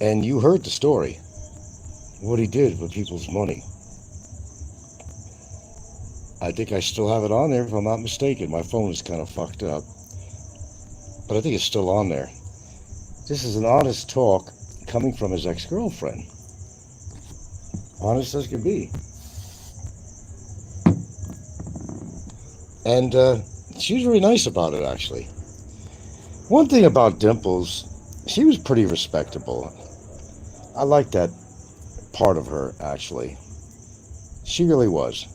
And you heard the story, what he did with people's money. I think I still have it on there if I'm not mistaken. My phone is kind of fucked up, but I think it's still on there. This is an honest talk coming from his ex-girlfriend. Honest as can be. And she was very nice about it, actually. One thing about Dimples, she was pretty respectable. I like that part of her, actually. She really was.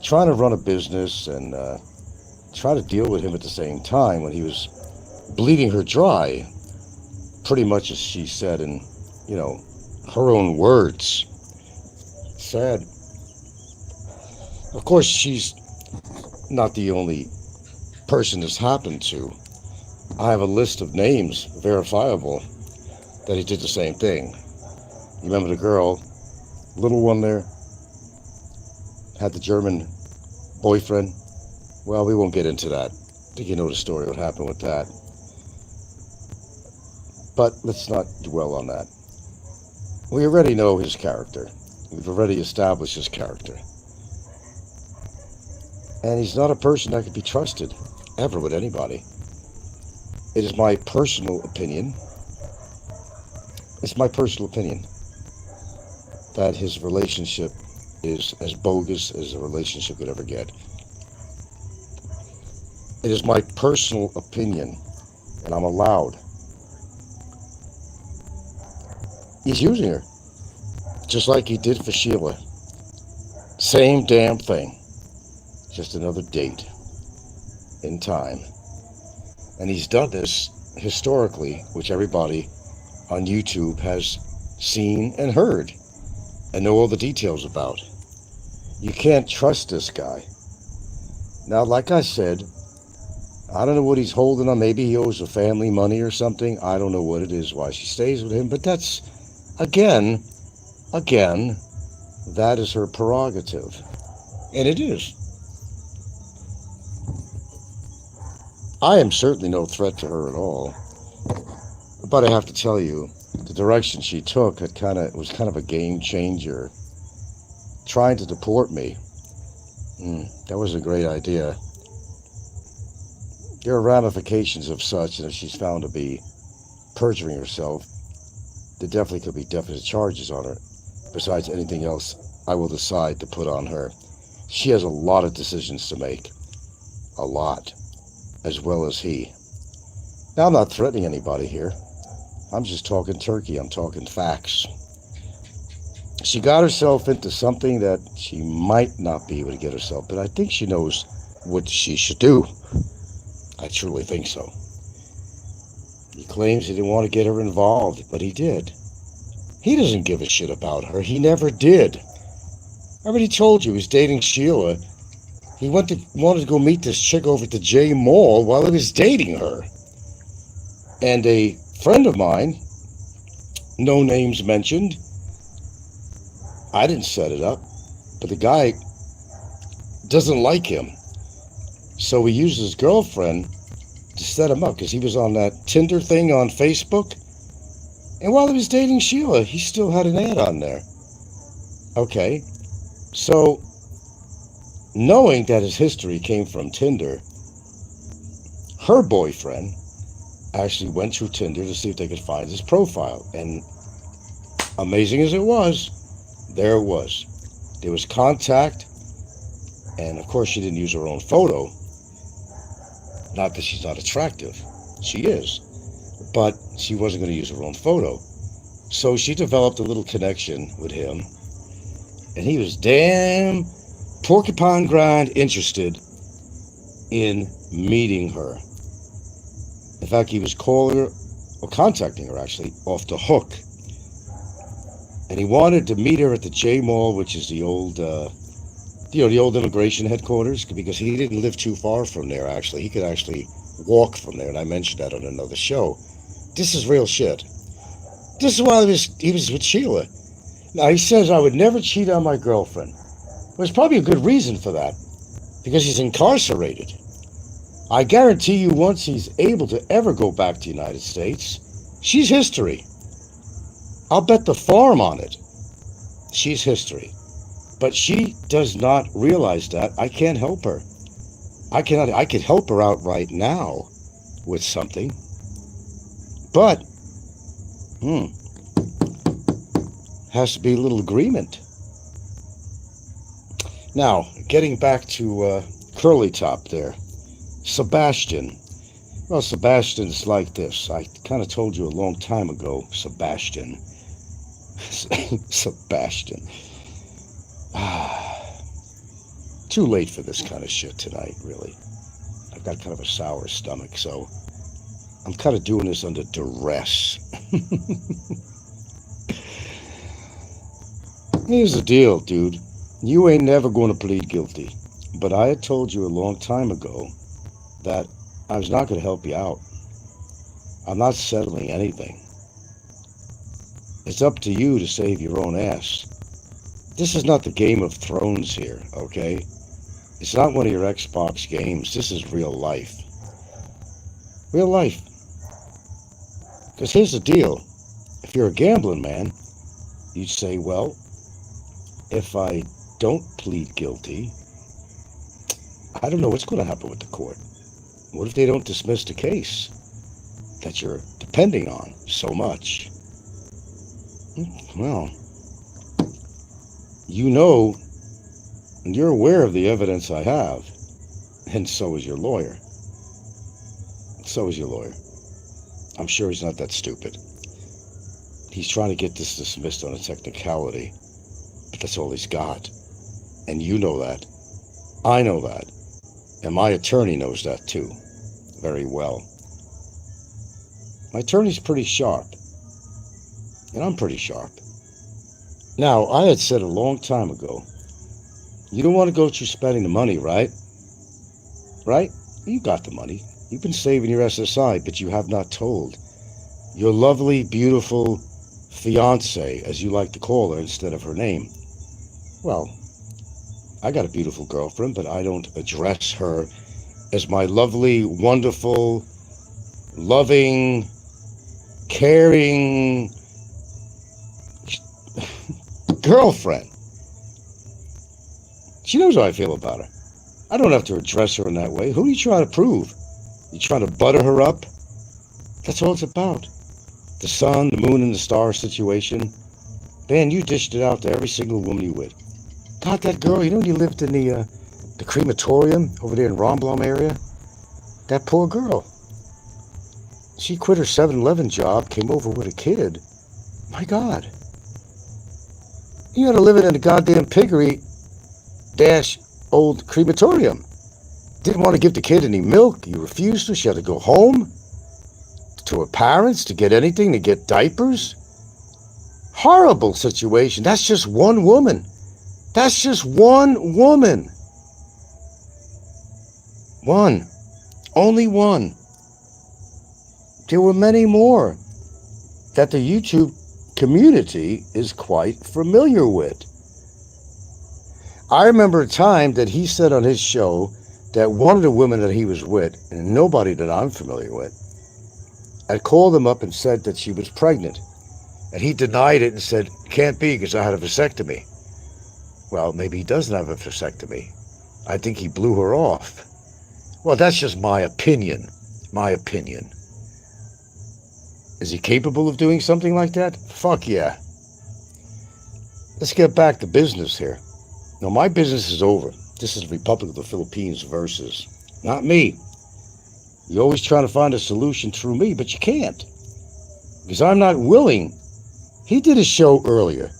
Trying to run a business and try to deal with him at the same time when he was bleeding her dry, pretty much as she said in, her own words. Sad. Of course, she's not the only person this happened to. I have a list of names, verifiable, that he did the same thing. You remember the girl, little one there, had the German boyfriend? Well, we won't get into that. I think you know the story, what happened with that. But let's not dwell on that. We already know his character. We've already established his character. And he's not a person that could be trusted, ever with anybody. It is my personal opinion. It's my personal opinion that his relationship is as bogus as a relationship could ever get. It is my personal opinion, and I'm allowed. He's using her, just like he did for Sheila. Same damn thing. Just another date in time. And he's done this historically, which everybody on YouTube has seen and heard and know all the details about. You can't trust this guy. Now, like I said, I don't know what he's holding on. Maybe he owes her family money or something. I don't know what it is, why she stays with him. But that's, again, that is her prerogative. And it is. I am certainly no threat to her at all. But I have to tell you, the direction she took was kind of a game changer. Trying to deport me. That was a great idea. There are ramifications of such, and if she's found to be perjuring herself, there definitely could be definite charges on her. Besides anything else I will decide to put on her. She has a lot of decisions to make. A lot. As well as he. Now, I'm not threatening anybody here. I'm just talking turkey. I'm talking facts. She got herself into something that she might not be able to get herself, but I think she knows what she should do. I truly think so. He claims he didn't want to get her involved, but he did. He doesn't give a shit about her. He never did. I already told you he was dating Sheila. He wanted to go meet this chick over at the J Mall while he was dating her. And a friend of mine, no names mentioned, I didn't set it up, but the guy doesn't like him. So he used his girlfriend to set him up because he was on that Tinder thing on Facebook. And while he was dating Sheila, he still had an ad on there. Okay, so knowing that his history came from Tinder, her boyfriend actually went through Tinder to see if they could find his profile. And amazing as it was, there it was. There was contact, and of course she didn't use her own photo. Not that she's not attractive. She is. But she wasn't going to use her own photo. So she developed a little connection with him, and he was damn porcupine grind interested in meeting her. In fact, he was calling her, or contacting her actually, off the hook. And he wanted to meet her at the J Mall, which is the old, the old immigration headquarters, because he didn't live too far from there, actually. He could actually walk from there, and I mentioned that on another show. This is real shit. This is why he was with Sheila. Now, he says, I would never cheat on my girlfriend. There's probably a good reason for that, because he's incarcerated. I guarantee you once he's able to ever go back to the United States, she's history. I'll bet the farm on it. She's history. But she does not realize that. I can't help her. I could help her out right now with something. But, has to be a little agreement. Now, getting back to Curly Top there. Sebastian. Well, Sebastian's like this. I kind of told you a long time ago, Sebastian. Sebastian. Too late for this kind of shit tonight, really. I've got kind of a sour stomach, so I'm kind of doing this under duress. Here's the deal, dude. You ain't never going to plead guilty. But I had told you a long time ago that I was not going to help you out. I'm not settling anything. It's up to you to save your own ass. This is not the Game of Thrones here, okay? It's not one of your Xbox games. This is real life. Real life. Because here's the deal. If you're a gambling man, you'd say, well, if I don't plead guilty, I don't know what's going to happen with the court. What if they don't dismiss the case that you're depending on so much? Well, you know, and you're aware of the evidence I have, and so is your lawyer. So is your lawyer. I'm sure he's not that stupid. He's trying to get this dismissed on a technicality, but that's all he's got. And you know that. I know that. And my attorney knows that too, very well. My attorney's pretty sharp. And I'm pretty sharp. Now, I had said a long time ago, you don't want to go through spending the money, right? Right? You got the money. You've been saving your SSI, but you have not told your lovely, beautiful fiance, as you like to call her instead of her name. Well, I got a beautiful girlfriend, but I don't address her as my lovely, wonderful, loving, caring girlfriend. She knows how I feel about her. I don't have to address her in that way. Who are you trying to prove? You trying to butter her up? That's all it's about. The sun, the moon, and the stars situation. Man, you dished it out to every single woman you with. God, that girl, you know, you lived in the crematorium over there in Romblom area? That poor girl. She quit her 7-Eleven job, came over with a kid. My God. You had to live in a goddamn piggery - old crematorium. Didn't want to give the kid any milk. You refused to. She had to go home to her parents to get anything, to get diapers. Horrible situation. That's just one woman. That's just one woman. One. Only one. There were many more that the YouTube community is quite familiar with. I remember a time that he said on his show that one of the women that he was with, and nobody that I'm familiar with, had called him up and said that she was pregnant. And he denied it and said, can't be because I had a vasectomy. Well, maybe he doesn't have a vasectomy. I think he blew her off. Well, that's just my opinion. My opinion. Is he capable of doing something like that? Fuck yeah. Let's get back to business here. Now, my business is over. This is the Republic of the Philippines versus, not me. You're always trying to find a solution through me, but you can't. Because I'm not willing. He did a show earlier,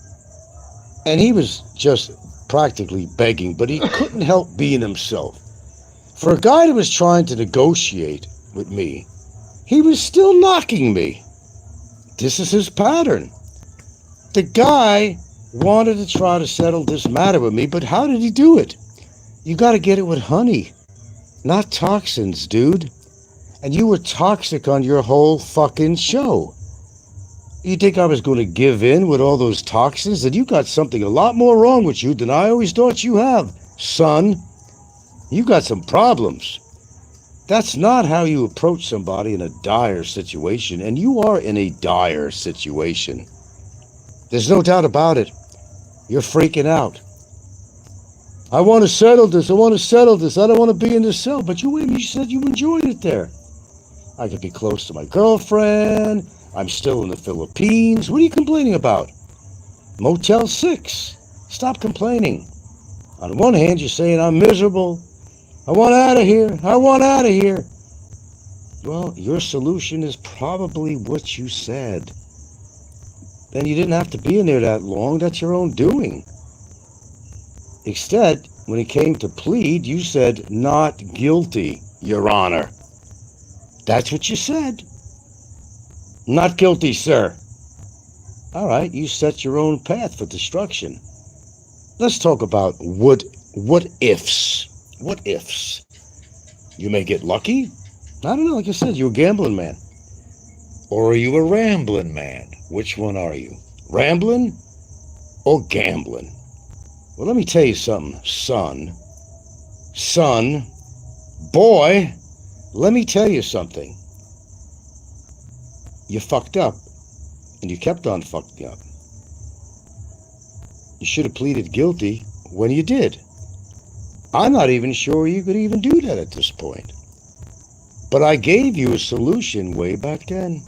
and he was just practically begging, but he couldn't help being himself. For a guy that was trying to negotiate with me, he was still knocking me. This is his pattern. The guy wanted to try to settle this matter with me, but how did he do it? You got to get it with honey, not toxins, dude. And you were toxic on your whole fucking show. You think I was going to give in with all those toxins? And you got something a lot more wrong with you than I always thought you have, son. You got some problems. That's not how you approach somebody in a dire situation, and you are in a dire situation. There's no doubt about it. You're freaking out. I want to settle this. I want to settle this. I don't want to be in this cell. But you said you enjoyed it there. I could be close to my girlfriend. I'm still in the Philippines. What are you complaining about? Motel 6. Stop complaining. On one hand, you're saying I'm miserable. I want out of here. I want out of here. Well, your solution is probably what you said. Then you didn't have to be in there that long. That's your own doing. Instead, when it came to plead, you said, not guilty, Your Honor. That's what you said. Not guilty, sir. All right, you set your own path for destruction. Let's talk about what ifs. What ifs? You may get lucky. I don't know, like I said, you're a gambling man. Or are you a rambling man? Which one are you? Rambling or gambling? Well, let me tell you something, son, boy, let me tell you something. You fucked up, and you kept on fucking up. You should have pleaded guilty when you did. I'm not even sure you could even do that at this point. But I gave you a solution way back then.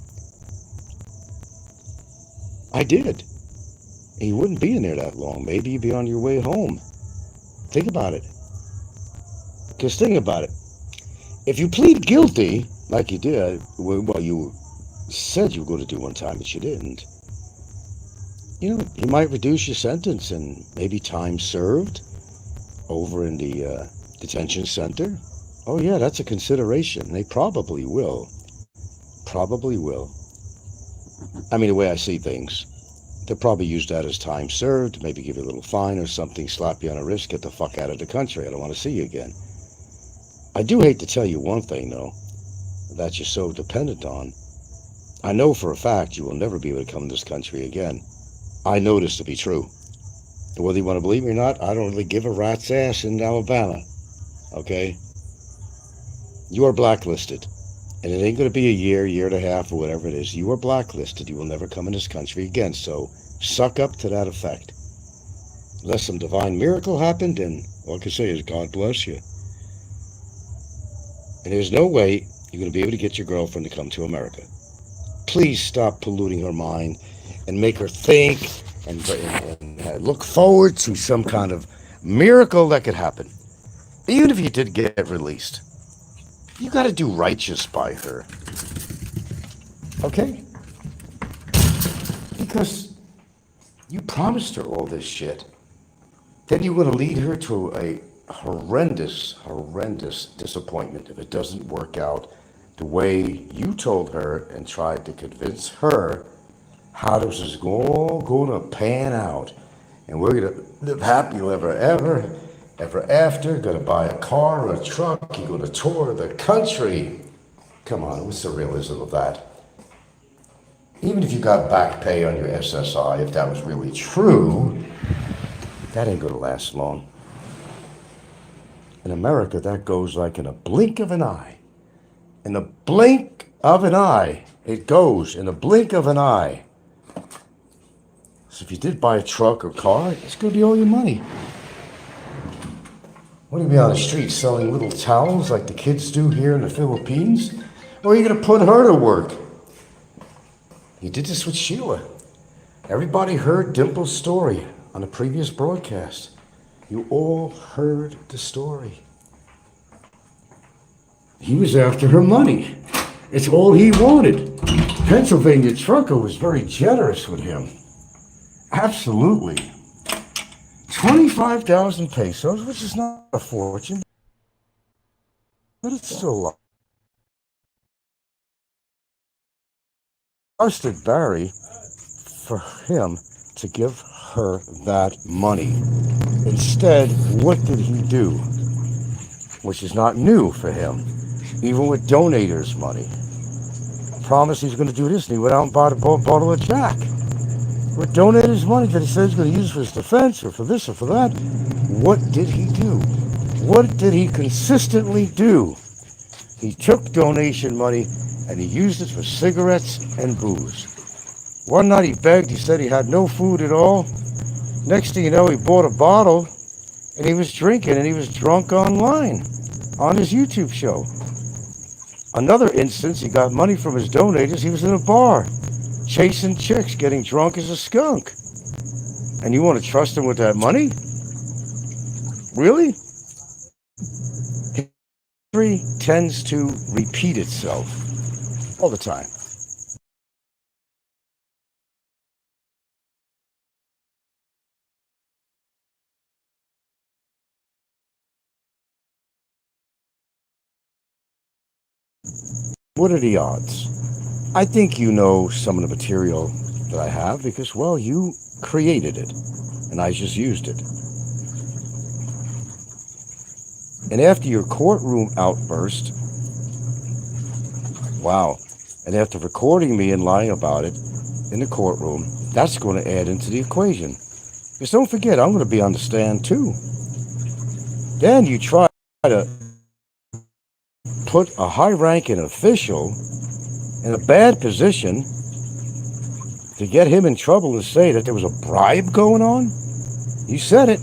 I did. And you wouldn't be in there that long. Maybe you'd be on your way home. Think about it. Because think about it. If you plead guilty, like you did, well, you said you were going to do one time, but you didn't. You know, you might reduce your sentence and maybe time served over in the detention center. Oh, yeah, that's a consideration. They probably will. Probably will. I mean, the way I see things, they'll probably use that as time served, maybe give you a little fine or something, slap you on the wrist, get the fuck out of the country. I don't want to see you again. I do hate to tell you one thing, though, that you're so dependent on. I know for a fact you will never be able to come to this country again. I know this to be true. Whether you want to believe me or not, I don't really give a rat's ass in Alabama. Okay? You are blacklisted. And it ain't going to be a year and a half, or whatever it is. You are blacklisted. You will never come in this country again. So suck up to that effect. Unless some divine miracle happened, and all I can say is God bless you. And there's no way you're going to be able to get your girlfriend to come to America. Please stop polluting her mind and make her think and look forward to some kind of miracle that could happen. Even if you did get released. You got to do righteous by her. Okay? Because you promised her all this shit. Then you're going to lead her to a horrendous disappointment if it doesn't work out the way you told her and tried to convince her how this is all going to pan out. And we're going to live happy ever after, going to buy a car or a truck, you're going to tour the country. Come on, what's the realism of that? Even if you got back pay on your SSI, if that was really true, that ain't going to last long. In America, that goes like in a blink of an eye. In the blink of an eye. It goes in a blink of an eye. So if you did buy a truck or car, it's going to be all your money. What are you going to be on the street selling little towels like the kids do here in the Philippines? Or are you going to put her to work? You did this with Sheila. Everybody heard Dimple's story on the previous broadcast. You all heard the story. He was after her money. It's all he wanted. Pennsylvania trucker was very generous with him. Absolutely. 25,000 pesos, which is not a fortune, but it's still a lot. Trusted Barry for him to give her that money. Instead, what did he do? Which is not new for him, even with donators' money. Promised he's going to do this, and he went out and bought a bottle of Jack. With donators' money that he said he's going to use for his defense, or for this, or for that. What did he do? What did he consistently do? He took donation money, and he used it for cigarettes and booze. One night he begged, he said he had no food at all. Next thing you know, he bought a bottle and he was drinking and he was drunk online on his YouTube show. Another instance, he got money from his donators. He was in a bar chasing chicks, getting drunk as a skunk. And you want to trust him with that money? Really? History tends to repeat itself all the time. What are the odds? I think you know some of the material that I have because, well, you created it and I just used it. And after your courtroom outburst, wow, and after recording me and lying about it in the courtroom, that's going to add into the equation. Because don't forget, I'm going to be on the stand too. Then you try to put a high-ranking official in a bad position to get him in trouble and say that there was a bribe going on. You said it.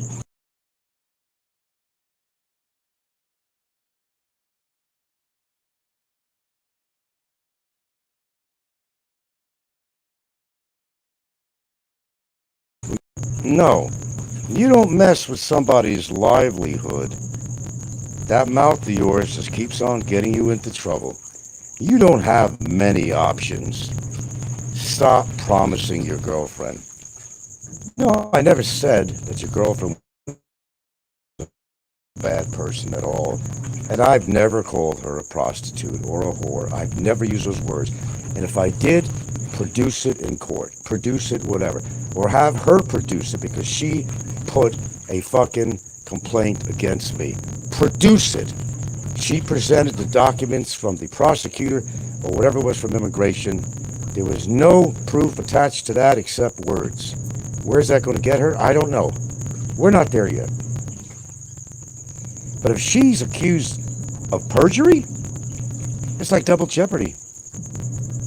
No, you don't mess with somebody's livelihood. That mouth of yours just keeps on getting you into trouble. You don't have many options. Stop promising your girlfriend. No, I never said that your girlfriend was a bad person at all. And I've never called her a prostitute or a whore. I've never used those words. And if I did, produce it in court. Produce it, whatever. Or have her produce it because she put a fucking complaint against me. Produce it. She presented the documents from the prosecutor or whatever it was from immigration. There was no proof attached to that except words. Where's that going to get her? I don't know. We're not there yet. But if she's accused of perjury, it's like double jeopardy.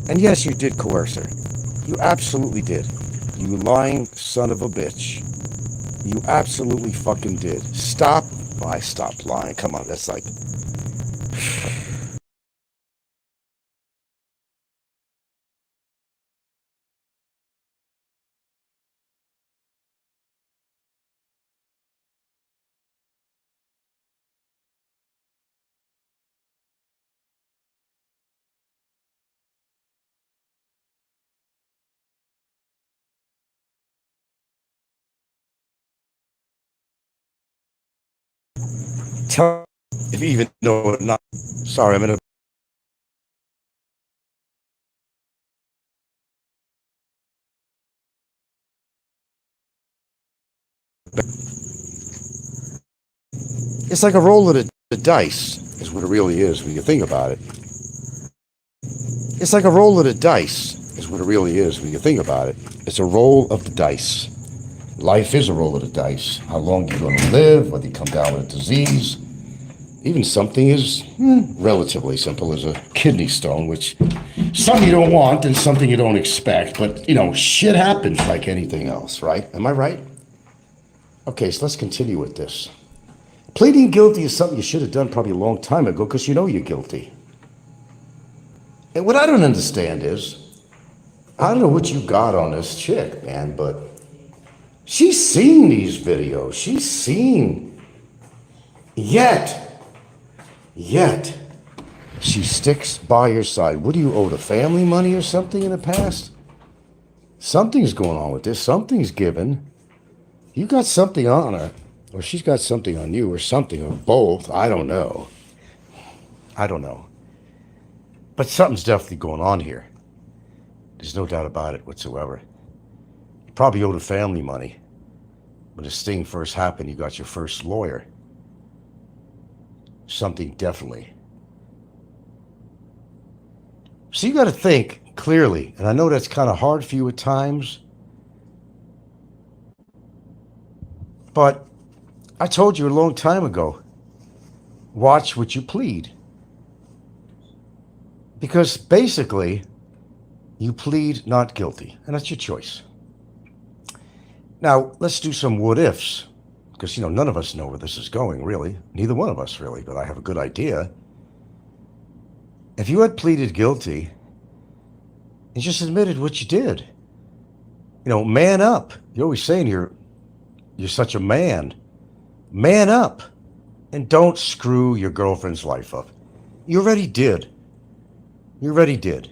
And yes, you did coerce her. You absolutely did. You lying son of a bitch. You absolutely fucking did. Stop. Oh, I stopped lying. Come on, that's like... Tell if you even know it not. Sorry, I'm in a... It's like a roll of the dice, is what it really is when you think about it. It's like a roll of the dice, is what it really is when you think about it. It's a roll of the dice. Life is a roll of the dice. How long you're going to live, whether you come down with a disease. Even something as relatively simple as a kidney stone, which something you don't want and something you don't expect. But, you know, shit happens like anything else, right? Am I right? Okay, so let's continue with this. Pleading guilty is something you should have done probably a long time ago because you know you're guilty. And what I don't understand is, I don't know what you got on this chick, man, but she's seen these videos. She's seen. Yet, she sticks by your side. What do you owe the family money or something in the past? Something's going on with this. Something's given. You got something on her, or she's got something on you, or something, or both. I don't know. But something's definitely going on here. There's no doubt about it whatsoever. You probably owe the family money. When this thing first happened, you got your first lawyer. Something definitely. So you got to think clearly, and I know that's kind of hard for you at times, but I told you a long time ago, watch what you plead. Because basically, You plead not guilty, and that's your choice. Now, let's do some what ifs, because, none of us know where this is going, really. Neither one of us, really, but I have a good idea. If you had pleaded guilty and just admitted what you did, man up. You're always saying you're such a man. Man up and don't screw your girlfriend's life up. You already did. You already did.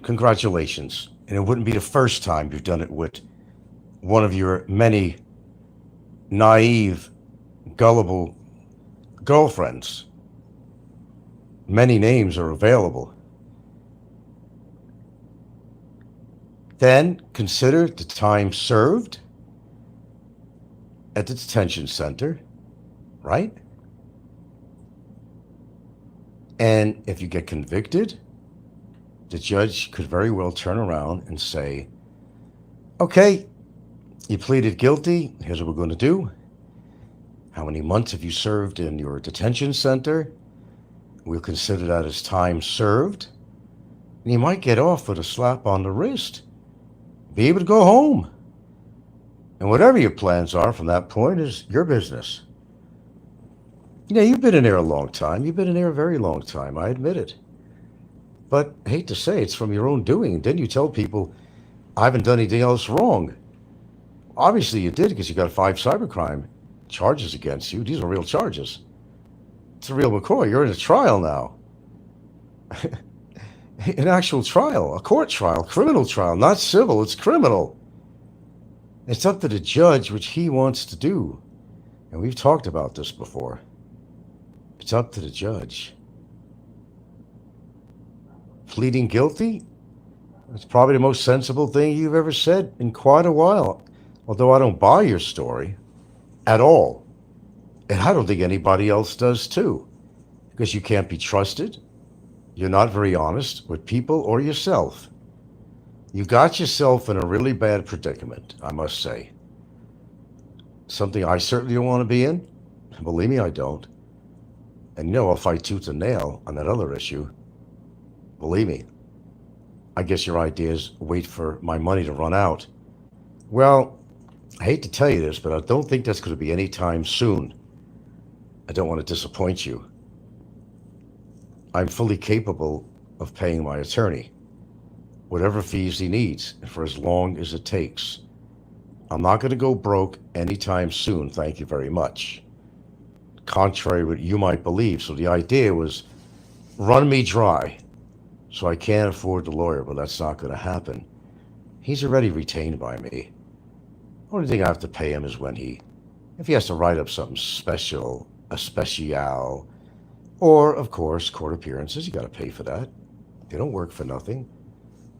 Congratulations. And it wouldn't be the first time you've done it with one of your many naive, gullible girlfriends. Many names are available. Then consider the time served at the detention center, right? And if you get convicted, the judge could very well turn around and say, okay, you pleaded guilty. Here's what we're going to do. How many months have you served in your detention center? We'll consider that as time served. And you might get off with a slap on the wrist. Be able to go home. And whatever your plans are from that point is your business. You've been in there a long time. You've been in there a very long time. I admit it. But I hate to say it's from your own doing. And then you tell people, I haven't done anything else wrong. Obviously you did, because you got 5 cybercrime charges against you. These are real charges. It's a real McCoy. You're in a trial now. An actual trial, a court trial, criminal trial, not civil, it's criminal. It's up to the judge which he wants to do. And we've talked about this before. It's up to the judge. Pleading guilty? It's probably the most sensible thing you've ever said in quite a while. Although I don't buy your story at all. And I don't think anybody else does too. Because you can't be trusted. You're not very honest with people or yourself. You got yourself in a really bad predicament, I must say. Something I certainly don't want to be in. Believe me, I don't. And I'll fight tooth and nail on that other issue. Believe me. I guess your idea is wait for my money to run out. Well, I hate to tell you this, but I don't think that's going to be any time soon. I don't want to disappoint you. I'm fully capable of paying my attorney whatever fees he needs, and for as long as it takes. I'm not going to go broke anytime soon, thank you very much. Contrary to what you might believe. So the idea was run me dry so I can't afford the lawyer, but that's not going to happen. He's already retained by me. The only thing I have to pay him is if he has to write up something special, a special, or, of course, court appearances. You got to pay for that. They don't work for nothing.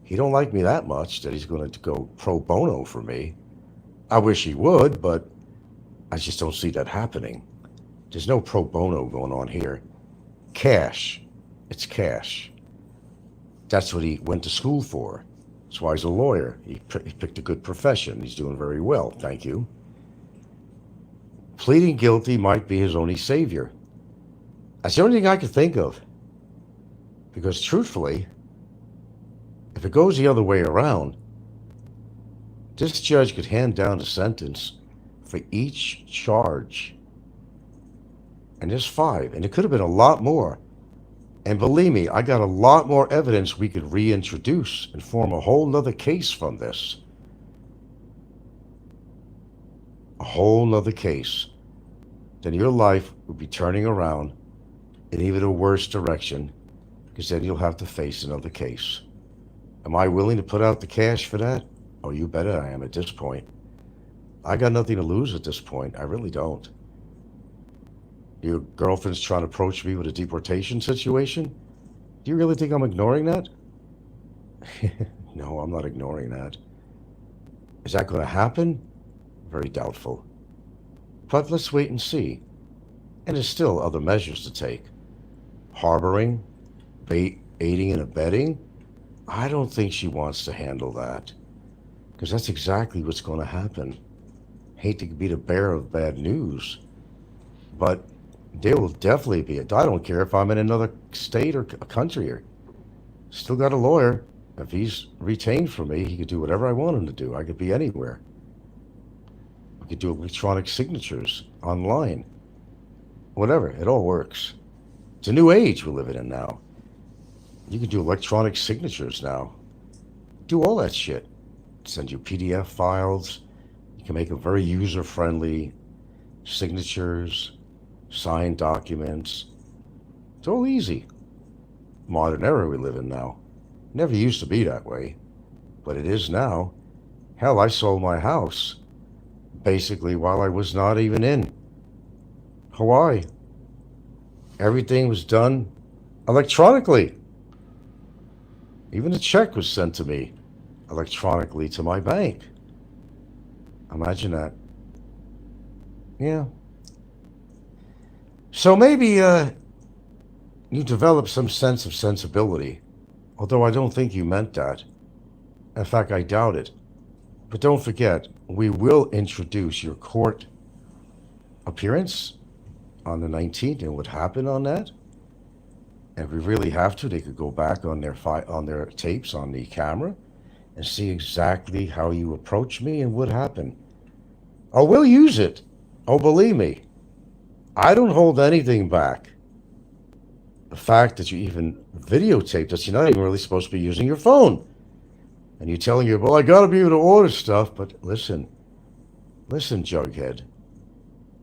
He don't like me that much that he's going to go pro bono for me. I wish he would, but I just don't see that happening. There's no pro bono going on here. Cash. It's cash. That's what he went to school for. That's why he's a lawyer. He picked a good profession. He's doing very well, thank you. Pleading guilty might be his only savior. That's the only thing I could think of. Because truthfully, if it goes the other way around, this judge could hand down a sentence for each charge. And there's 5. And it could have been a lot more. And believe me, I got a lot more evidence we could reintroduce and form a whole nother case from this. A whole nother case. Then your life would be turning around in even a worse direction, because then you'll have to face another case. Am I willing to put out the cash for that? Oh, you bet I am at this point. I got nothing to lose at this point. I really don't. Your girlfriend's trying to approach me with a deportation situation? Do you really think I'm ignoring that? No, I'm not ignoring that. Is that going to happen? Very doubtful. But let's wait and see. And there's still other measures to take. Harboring, aiding and abetting. I don't think she wants to handle that. Because that's exactly what's going to happen. Hate to be the bearer of bad news. But there will definitely be I don't care if I'm in another state or a country. Still got a lawyer. If he's retained for me, he could do whatever I want him to do. I could be anywhere. We could do electronic signatures online. Whatever. It all works. It's a new age we're living in now. You can do electronic signatures now. Do all that shit. Send you PDF files. You can make them very user-friendly. Signatures, signed documents. It's all easy. Modern era we live in now. Never used to be that way, but it is now. Hell, I sold my house basically while I was not even in Hawaii. Everything was done electronically. Even a check was sent to me electronically to my bank. Imagine that. Yeah. So maybe you develop some sense of sensibility, although I don't think you meant that. In fact, I doubt it. But don't forget, we will introduce your court appearance on the 19th and what happened on that. And if we really have to, they could go back on their tapes on the camera and see exactly how you approach me and what happened. Oh, we'll use it. Oh, believe me, I don't hold anything back. The fact that you even videotaped us, you're not even really supposed to be using your phone. And you're telling you, well, I got to be able to order stuff. But listen, Jughead,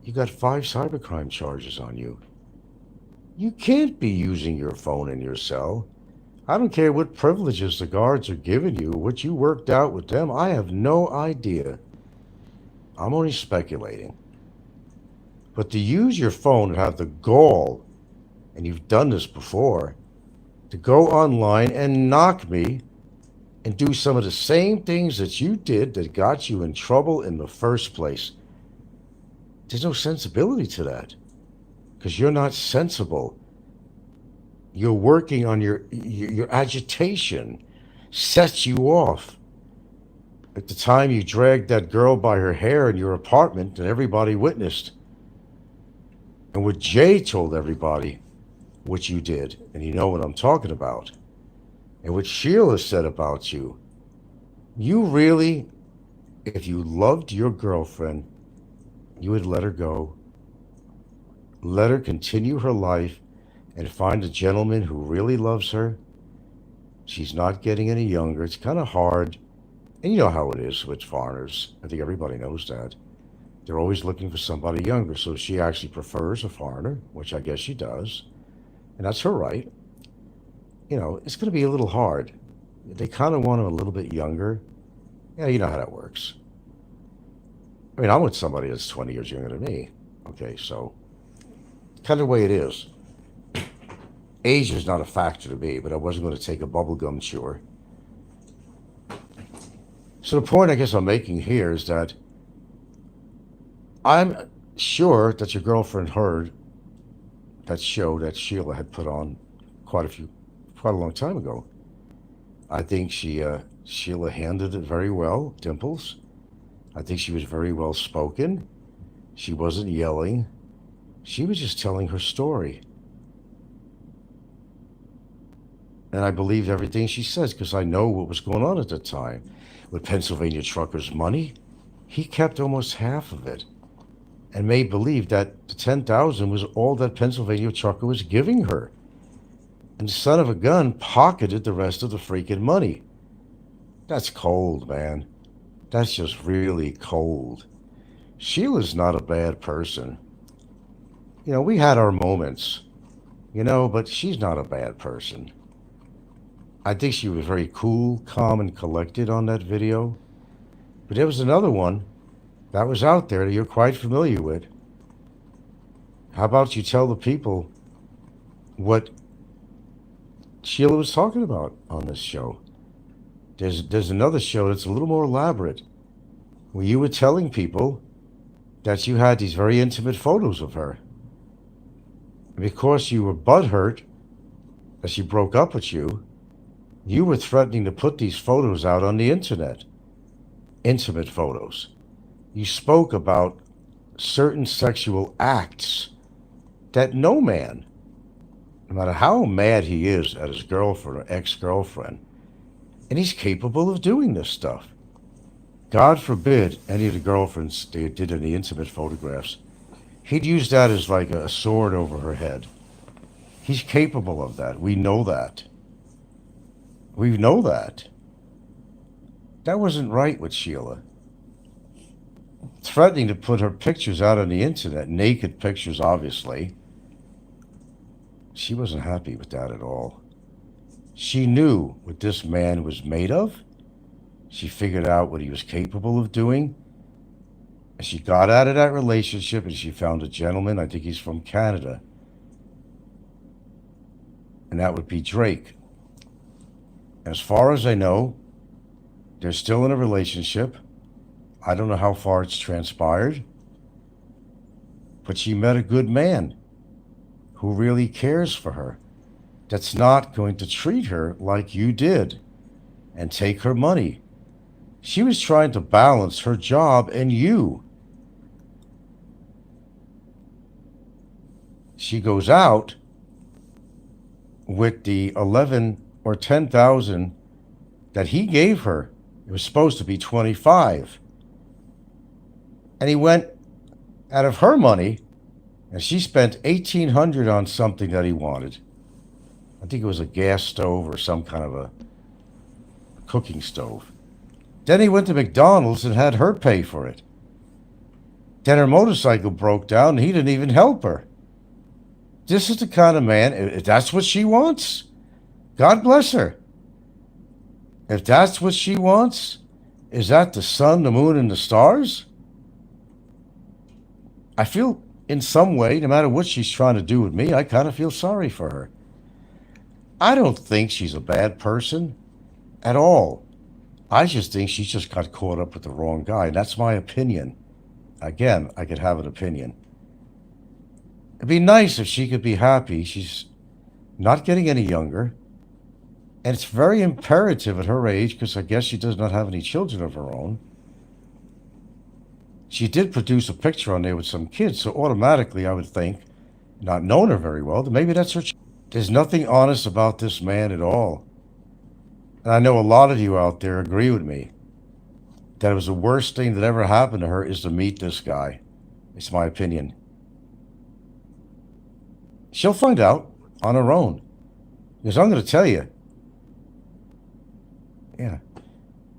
you got 5 cybercrime charges on you. You can't be using your phone in your cell. I don't care what privileges the guards are giving you, what you worked out with them. I have no idea. I'm only speculating. But to use your phone and have the gall, and you've done this before, to go online and knock me and do some of the same things that you did that got you in trouble in the first place. There's no sensibility to that because you're not sensible. You're working on your agitation sets you off. At the time you dragged that girl by her hair in your apartment and everybody witnessed. And what Jay told everybody what you did, and you know what I'm talking about, and what Sheila said about you, you really, if you loved your girlfriend, you would let her go. Let her continue her life and find a gentleman who really loves her. She's not getting any younger. It's kind of hard. And you know how it is with foreigners. I think everybody knows that. They're always looking for somebody younger. So she actually prefers a foreigner, which I guess she does. And that's her right. You know, it's going to be a little hard. They kind of want him a little bit younger. Yeah, you know how that works. I mean, I'm with somebody that's 20 years younger than me. Okay, so kind of the way it is. Age is not a factor to me, but I wasn't going to take a bubblegum chewer. So the point I guess I'm making here is that I'm sure that your girlfriend heard that show that Sheila had put on quite a long time ago. I think Sheila handled it very well, Dimples. I think she was very well spoken. She wasn't yelling. She was just telling her story. And I believed everything she says because I know what was going on at the time. With Pennsylvania truckers' money, he kept almost half of it and made believe that the $10,000 was all that Pennsylvania trucker was giving her. And the son of a gun pocketed the rest of the freaking money. That's cold, man. That's just really cold. Sheila's not a bad person. You know, we had our moments, but she's not a bad person. I think she was very cool, calm, and collected on that video. But there was another one that was out there that you're quite familiar with. How about you tell the people what Sheila was talking about on this show? There's another show that's a little more elaborate where you were telling people that you had these very intimate photos of her. And because you were butthurt that she broke up with you, you were threatening to put these photos out on the internet. Intimate photos. You spoke about certain sexual acts that no man no matter how mad he is at his girlfriend or ex-girlfriend, and he's capable of doing this stuff. God forbid any of the girlfriends they did any intimate photographs. He'd use that as like a sword over her head. He's capable of that. We know that. We know that. That wasn't right with Sheila. Threatening to put her pictures out on the internet, naked pictures, obviously. She wasn't happy with that at all. She knew what this man was made of. She figured out what he was capable of doing. And she got out of that relationship and she found a gentleman, I think he's from Canada. And that would be Drake. As far as I know, they're still in a relationship. I don't know how far it's transpired. But she met a good man who really cares for her. That's not going to treat her like you did and take her money. She was trying to balance her job and you. She goes out with the 11 or 10,000 that he gave her. It was supposed to be 25. And he went out of her money and she spent 1,800 on something that he wanted. I think it was a gas stove or some kind of a cooking stove. Then he went to McDonald's and had her pay for it. Then her motorcycle broke down and he didn't even help her. This is the kind of man, if that's what she wants, God bless her. If that's what she wants, is that the sun, the moon, and the stars? I feel in some way, no matter what she's trying to do with me, I kind of feel sorry for her. I don't think she's a bad person at all. I just think she just got caught up with the wrong guy. That's my opinion. Again, I could have an opinion. It'd be nice if she could be happy. She's not getting any younger. And it's very imperative at her age, because I guess she does not have any children of her own. She did produce a picture on there with some kids, so automatically I would think, not knowing her very well, that maybe that's her child. There's nothing honest about this man at all. And I know a lot of you out there agree with me that it was the worst thing that ever happened to her is to meet this guy. It's my opinion. She'll find out on her own. Because I'm going to tell you, yeah,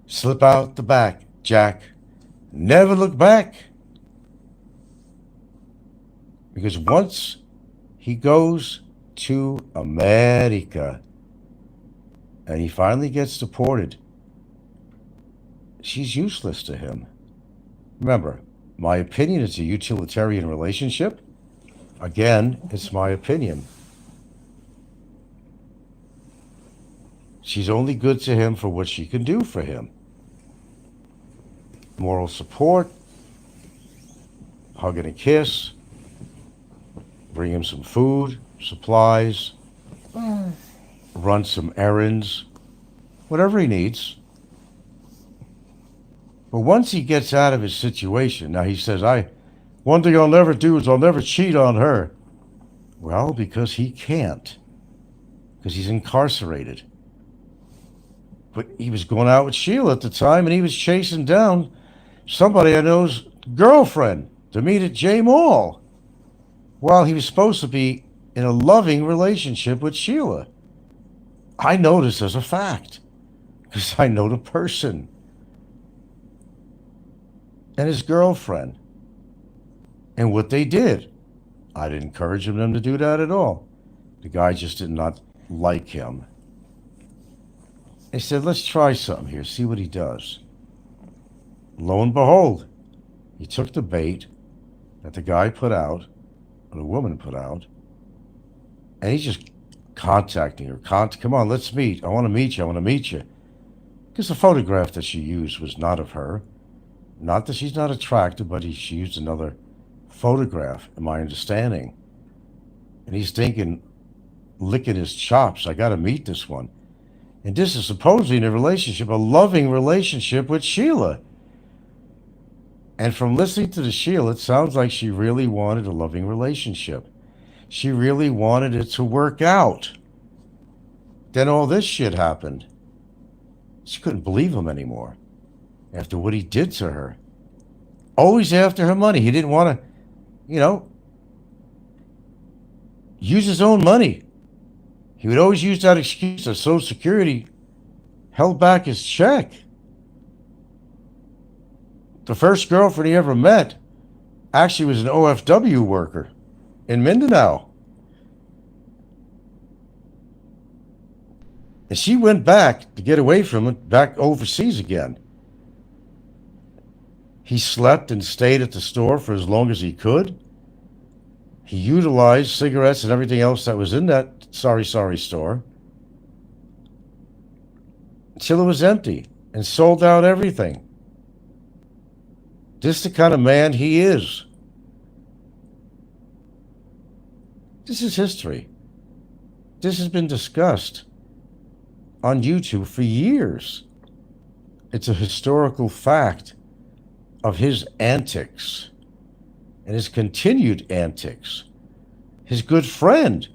slip out the back, Jack. Never look back. Because once he goes to America and he finally gets deported, she's useless to him. Remember, my opinion is a utilitarian relationship. Again, it's my opinion. She's only good to him for what she can do for him. Moral support, hug and a kiss, bring him some food, supplies, run some errands, whatever he needs. But once he gets out of his situation, now he says, one thing I'll never do is I'll never cheat on her. Well, because he can't. Because he's incarcerated. But he was going out with Sheila at the time, and he was chasing down somebody I know's girlfriend to meet at J Mall, while he was supposed to be in a loving relationship with Sheila. I know this as a fact, because I know the person and his girlfriend and what they did. I didn't encourage them to do that at all. The guy just did not like him. They said, let's try something here, see what he does. Lo and behold, he took the bait that the guy put out, or the woman put out, and he's just contacting her. Come on, let's meet. I want to meet you. I want to meet you. Because the photograph that she used was not of her. Not that she's not attractive, but she used another photograph, in my understanding. And he's thinking, licking his chops, I got to meet this one. And this is supposedly in a relationship, a loving relationship with Sheila. And from listening to the Sheila, it sounds like she really wanted a loving relationship. She really wanted it to work out. Then all this shit happened. She couldn't believe him anymore after what he did to her. Always after her money. He didn't want to, you know, use his own money. He would always use that excuse that Social Security held back his check. The first girlfriend he ever met actually was an OFW worker in Mindanao. And she went back to get away from it, back overseas again. He slept and stayed at the store for as long as he could. He utilized cigarettes and everything else that was in that sorry store until it was empty and sold out everything. This is the kind of man he is. This is history. This has been discussed on YouTube for years. It's a historical fact of his antics and his continued antics. His good friend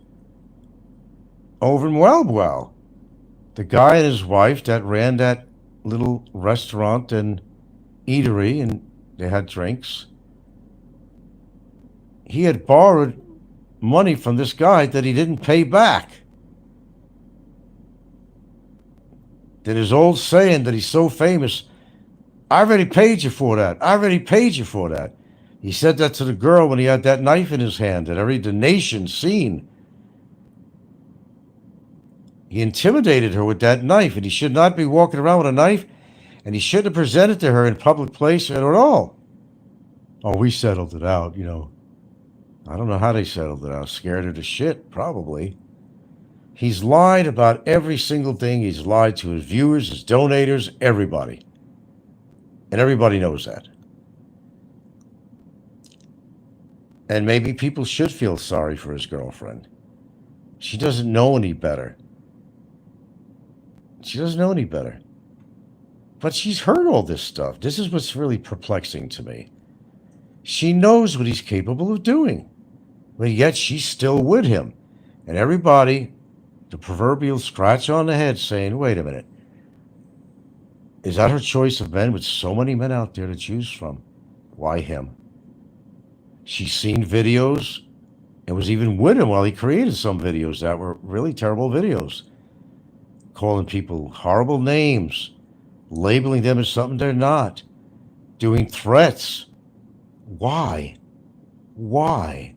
over in Wellbwell, the guy and his wife that ran that little restaurant and eatery and they had drinks. He had borrowed money from this guy that he didn't pay back. That his old saying that he's so famous, I already paid you for that. I already paid you for that. He said that to the girl when he had that knife in his hand that the nation seen. He intimidated her with that knife, and he should not be walking around with a knife, and he shouldn't have presented to her in public place at all. Oh, we settled it out, you know. I don't know how they settled it out. Scared her to shit, probably. He's lied about every single thing. He's lied to his viewers, his donators, everybody. And everybody knows that. And maybe people should feel sorry for his girlfriend. She doesn't know any better. She doesn't know any better. But she's heard all this stuff. This is what's really perplexing to me. She knows what he's capable of doing. But yet she's still with him. And everybody, the proverbial scratch on the head saying, wait a minute. Is that her choice of men with so many men out there to choose from? Why him? She's seen videos and was even with him while he created some videos that were really terrible videos. Calling people horrible names, labeling them as something they're not, doing threats. Why? Why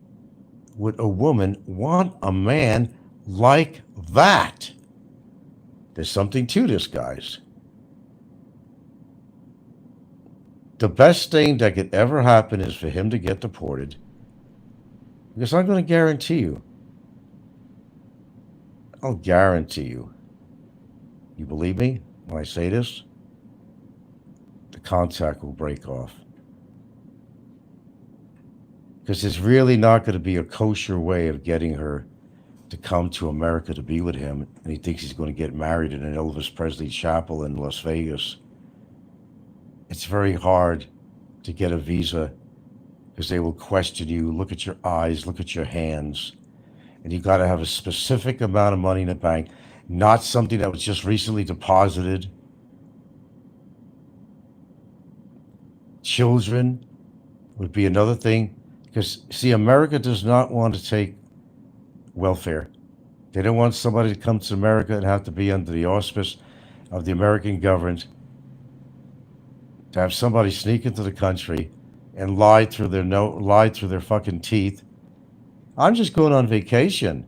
would a woman want a man like that? There's something to this, guys. The best thing that could ever happen is for him to get deported. Because I'm going to guarantee you, I'll guarantee you, you believe me when I say this? The contact will break off. Because there's really not going to be a kosher way of getting her to come to America to be with him. And he thinks he's going to get married in an Elvis Presley chapel in Las Vegas. It's very hard to get a visa because they will question you, look at your eyes, look at your hands. And you got to have a specific amount of money in the bank, not something that was just recently deposited. Children would be another thing. Because, see, America does not want to take welfare. They don't want somebody to come to America and have to be under the auspice of the American government, to have somebody sneak into the country and lie through their fucking teeth. I'm just going on vacation.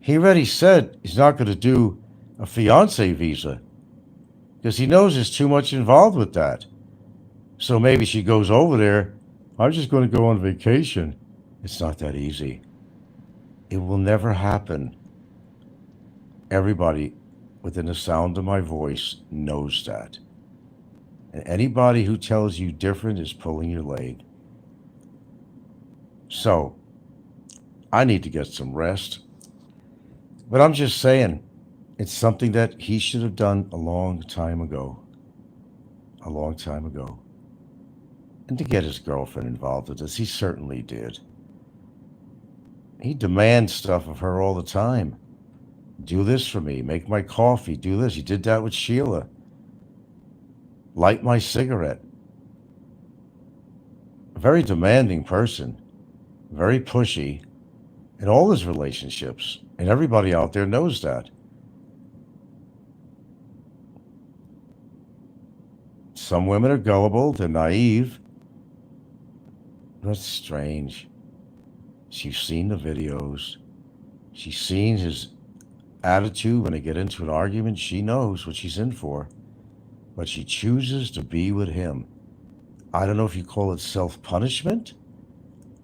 He already said he's not going to do a fiancé visa because he knows there's too much involved with that. So maybe she goes over there, I'm just going to go on vacation. It's not that easy. It will never happen. Everybody within the sound of my voice knows that. And anybody who tells you different is pulling your leg. So, I need to get some rest. But I'm just saying, it's something that he should have done a long time ago. A long time ago. And to get his girlfriend involved with this, he certainly did. He demands stuff of her all the time. Do this for me. Make my coffee. Do this. He did that with Sheila. Light my cigarette. A very demanding person. Very pushy in all his relationships. And everybody out there knows that. Some women are gullible. They're naive. That's strange. She's seen the videos. She's seen his attitude when they get into an argument. She knows what she's in for. But she chooses to be with him. I don't know if you call it self-punishment.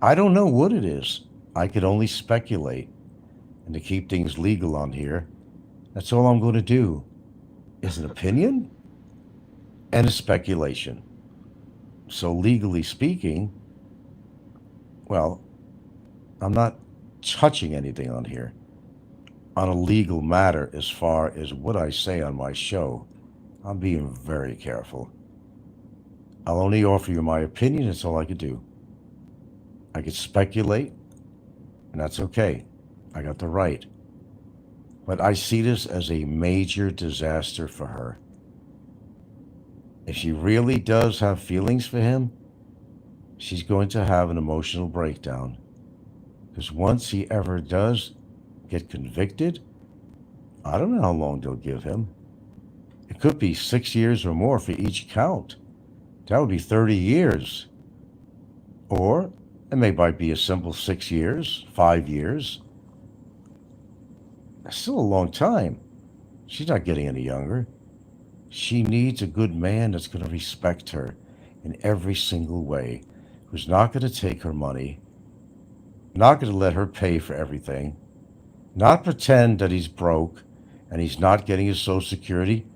I don't know what it is. I could only speculate. And to keep things legal on here, that's all I'm going to do is an opinion and a speculation. So legally speaking, well, I'm not touching anything on here on a legal matter as far as what I say on my show. I'm being very careful. I'll only offer you my opinion. That's all I could do. I could speculate, and that's okay. I got the right. But I see this as a major disaster for her. If she really does have feelings for him, she's going to have an emotional breakdown. Because once he ever does get convicted, I don't know how long they'll give him. It could be 6 years or more for each count. That would be 30 years. Or it may might be a simple 6 years, 5 years. That's still a long time. She's not getting any younger. She needs a good man that's going to respect her in every single way, who's not going to take her money, not going to let her pay for everything, not pretend that he's broke and he's not getting his Social Security.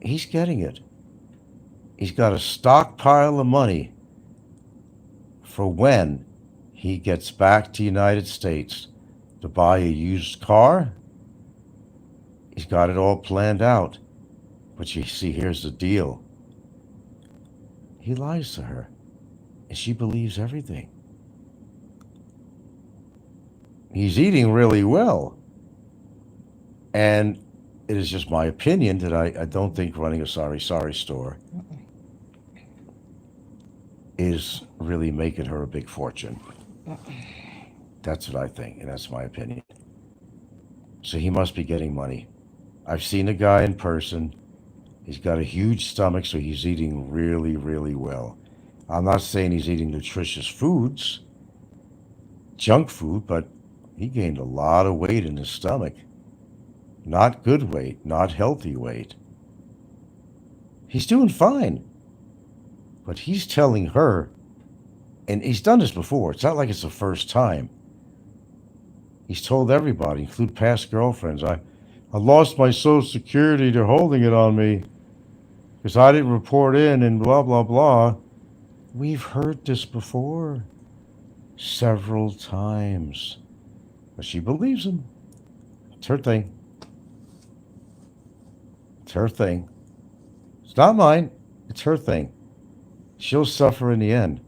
He's getting it. He's got a stockpile of money for when he gets back to the United States to buy a used car. He's got it all planned out. But you see, here's the deal. He lies to her, and she believes everything. He's eating really well. And it is just my opinion that I don't think running a sorry store is really making her a big fortune. That's what I think, and that's my opinion. So he must be getting money. I've seen the guy in person. He's got a huge stomach, so he's eating really, really well. I'm not saying he's eating nutritious foods, junk food, but he gained a lot of weight in his stomach. Not good weight, not healthy weight. He's doing fine. But he's telling her, and he's done this before, it's not like it's the first time. He's told everybody, including past girlfriends, I lost my Social Security, they're holding it on me because I didn't report in and blah, blah, blah. We've heard this before several times. But she believes him. It's her thing. It's her thing. It's not mine. It's her thing. She'll suffer in the end.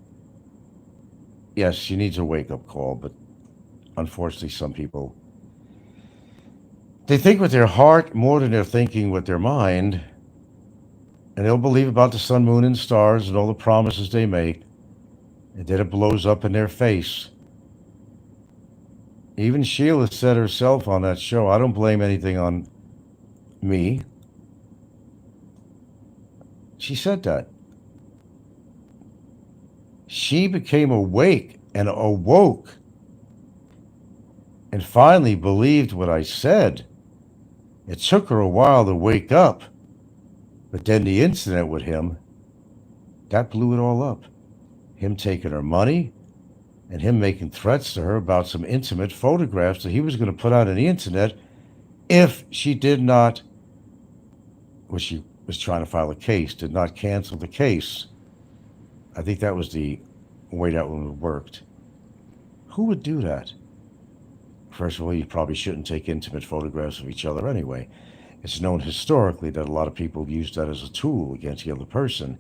Yes, she needs a wake-up call, but unfortunately some people, they think with their heart more than they're thinking with their mind, and they'll believe about the sun, moon, and stars and all the promises they make, and then it blows up in their face. Even Sheila said herself on that show, I don't blame anything on me. She said that. She became awake and awoke and finally believed what I said. It took her a while to wake up, but then the incident with him, that blew it all up. Him taking her money and him making threats to her about some intimate photographs that he was going to put out on the internet if she did not, well, she was trying to file a case, did not cancel the case. I think that was the way that one worked. Who would do that? First of all, you probably shouldn't take intimate photographs of each other anyway. It's known historically that a lot of people use that as a tool against the other person.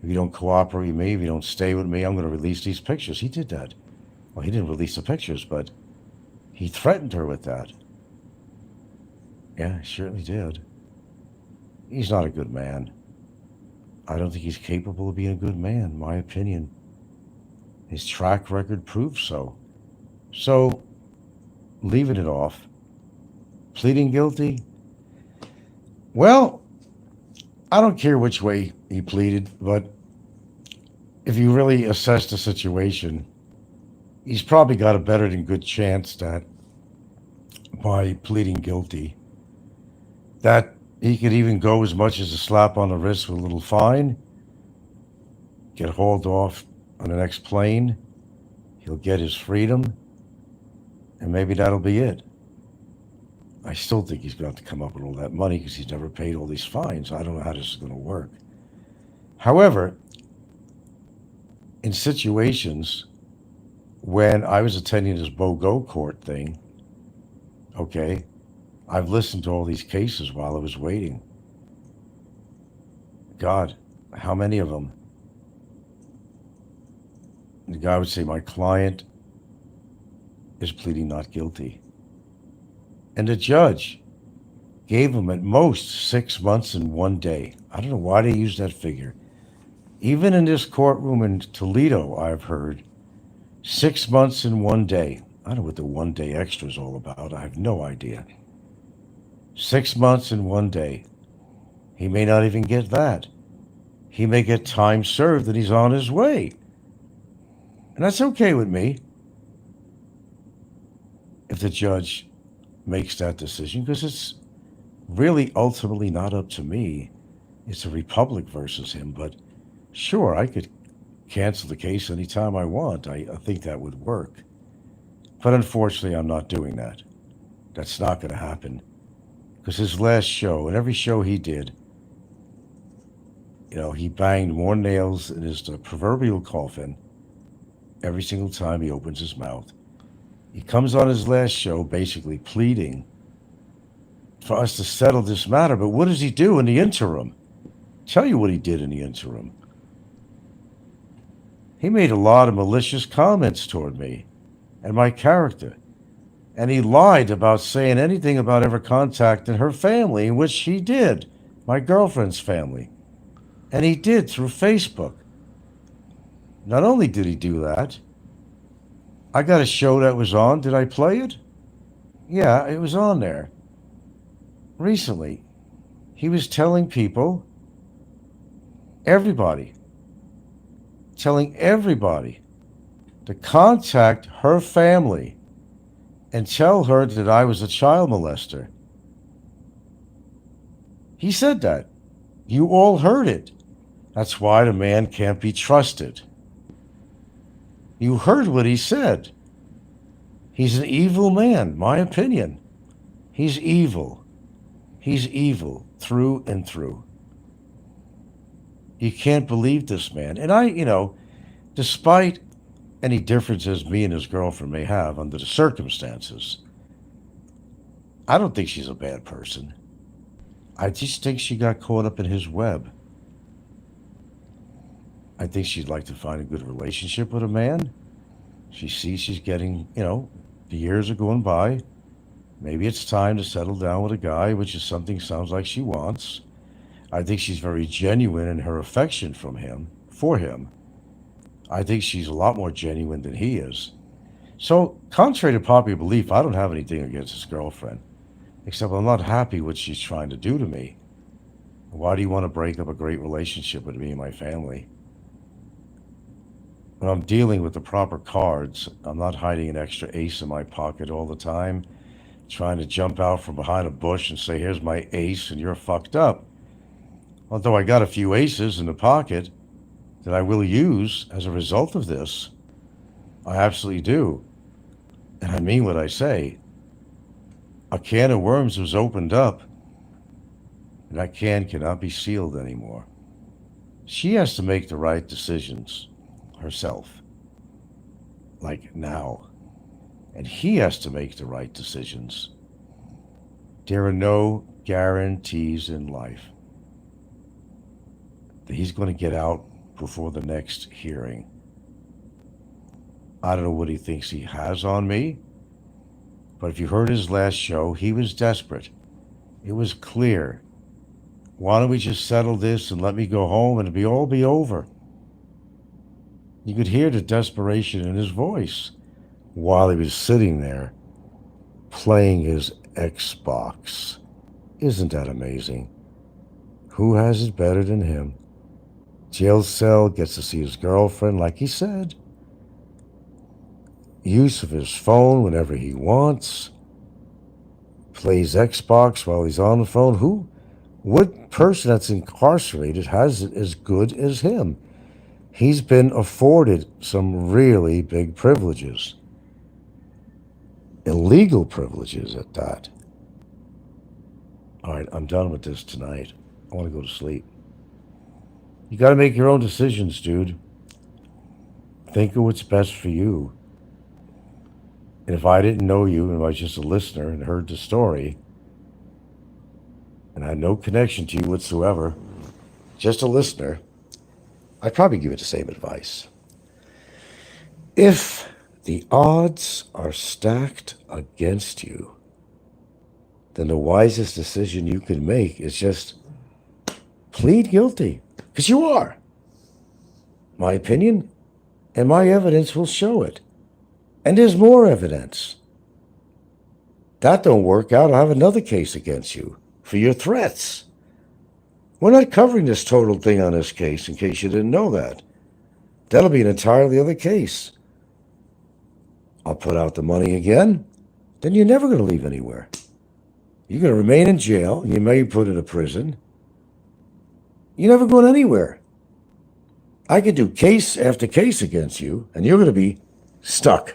If you don't cooperate with me, if you don't stay with me, I'm going to release these pictures. He did that. Well, he didn't release the pictures, but He threatened her with that. Yeah, he certainly did. He's not a good man. I don't think he's capable of being a good man, in my opinion. His track record proves so. So, leaving it off. Pleading guilty? Well, I don't care which way he pleaded, but if you really assess the situation, he's probably got a better than good chance that by pleading guilty, that he could even go as much as a slap on the wrist with a little fine, get hauled off on the next plane, he'll get his freedom, and maybe that'll be it. I still think he's going to have to come up with all that money because he's never paid all these fines. I don't know how this is going to work. However, in situations when I was attending this BOGO court thing, okay, I've listened to all these cases while I was waiting. God, how many of them? The guy would say, my client is pleading not guilty. And the judge gave him at most 6 months and 1 day. I don't know why they use that figure. Even in this courtroom in Toledo, I've heard 6 months and 1 day. I don't know what the 1 day extra is all about. I have no idea. 6 months and 1 day. He may not even get that. He may get time served and he's on his way. And that's okay with me if the judge makes that decision, because it's really ultimately not up to me. It's a republic versus him. But sure, I could cancel the case anytime I want. I think that would work. But unfortunately, I'm not doing that. That's not going to happen. Because his last show, and every show he did, he banged more nails in his proverbial coffin every single time he opens his mouth. He comes on his last show basically pleading for us to settle this matter. But what does he do in the interim? Tell you what he did in the interim. He made a lot of malicious comments toward me and my character. And he lied about saying anything about ever contacting her family, which he did, my girlfriend's family. And he did through Facebook. Not only did he do that, I got a show that was on. Did I play it? Yeah, it was on there. Recently, he was telling people, telling everybody to contact her family and tell her that I was a child molester. He said that. You all heard it. That's why the man can't be trusted. You heard what he said. He's an evil man, my opinion. He's evil. He's evil through and through. You can't believe this man. And despite any differences me and his girlfriend may have under the circumstances, I don't think she's a bad person. I just think she got caught up in his web. I think she'd like to find a good relationship with a man. She sees she's getting, the years are going by. Maybe it's time to settle down with a guy, which is something sounds like she wants. I think she's very genuine in her affection for him. I think she's a lot more genuine than he is. So, contrary to popular belief, I don't have anything against his girlfriend, except I'm not happy what she's trying to do to me. Why do you want to break up a great relationship with me and my family? When I'm dealing with the proper cards, I'm not hiding an extra ace in my pocket all the time, trying to jump out from behind a bush and say, here's my ace and you're fucked up. Although I got a few aces in the pocket that I will use as a result of this. I absolutely do. And I mean what I say. A can of worms was opened up, and that can cannot be sealed anymore. She has to make the right decisions herself, like now. And he has to make the right decisions. There are no guarantees in life that he's going to get out before the next hearing. I don't know what he thinks he has on me. But if you heard his last show, he was desperate. It was clear. Why don't we just settle this and let me go home and it'll all be over? You could hear the desperation in his voice while he was sitting there playing his Xbox. Isn't that amazing? Who has it better than him? Jail cell, gets to see his girlfriend, like he said. Use of his phone whenever he wants. Plays Xbox while he's on the phone. What person that's incarcerated has it as good as him? He's been afforded some really big privileges. Illegal privileges at that. All right, I'm done with this tonight. I want to go to sleep. You got to make your own decisions, dude. Think of what's best for you. And if I didn't know you and I was just a listener and heard the story and I had no connection to you whatsoever, just a listener, I'd probably give it the same advice. If the odds are stacked against you, then the wisest decision you can make is just plead guilty. Because you are. My opinion and my evidence will show it. And there's more evidence. That don't work out, I'll have another case against you for your threats. We're not covering this total thing on this case, in case you didn't know that. That'll be an entirely other case. I'll put out the money again, then you're never going to leave anywhere. You're going to remain in jail. You may be put in a prison. You're never going anywhere. I could do case after case against you, and you're going to be stuck.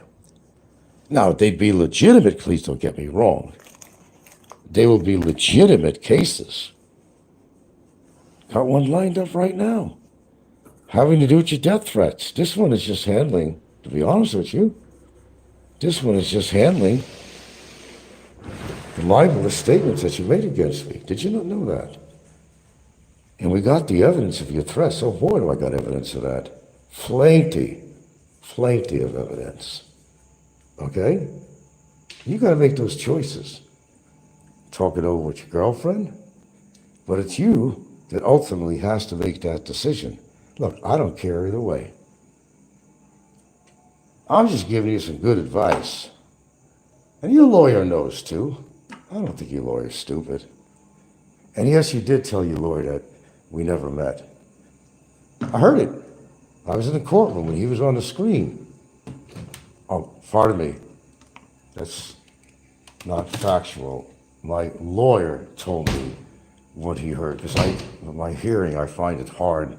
Now, they'd be legitimate, please don't get me wrong. They will be legitimate cases. Got one lined up right now. Having to do with your death threats. This one is just handling, to be honest with you, this one is just handling the libelous statements that you made against me. Did you not know that? And we got the evidence of your threats. Oh boy, do I got evidence of that. Plenty of evidence. Okay? You got to make those choices. Talk it over with your girlfriend, but it's you that ultimately has to make that decision. Look, I don't care either way. I'm just giving you some good advice. And your lawyer knows too. I don't think your lawyer's stupid. And yes, you did tell your lawyer that we never met. I heard it. I was in the courtroom when he was on the screen. Oh, pardon me. That's not factual. My lawyer told me what he heard, because my hearing, I find it hard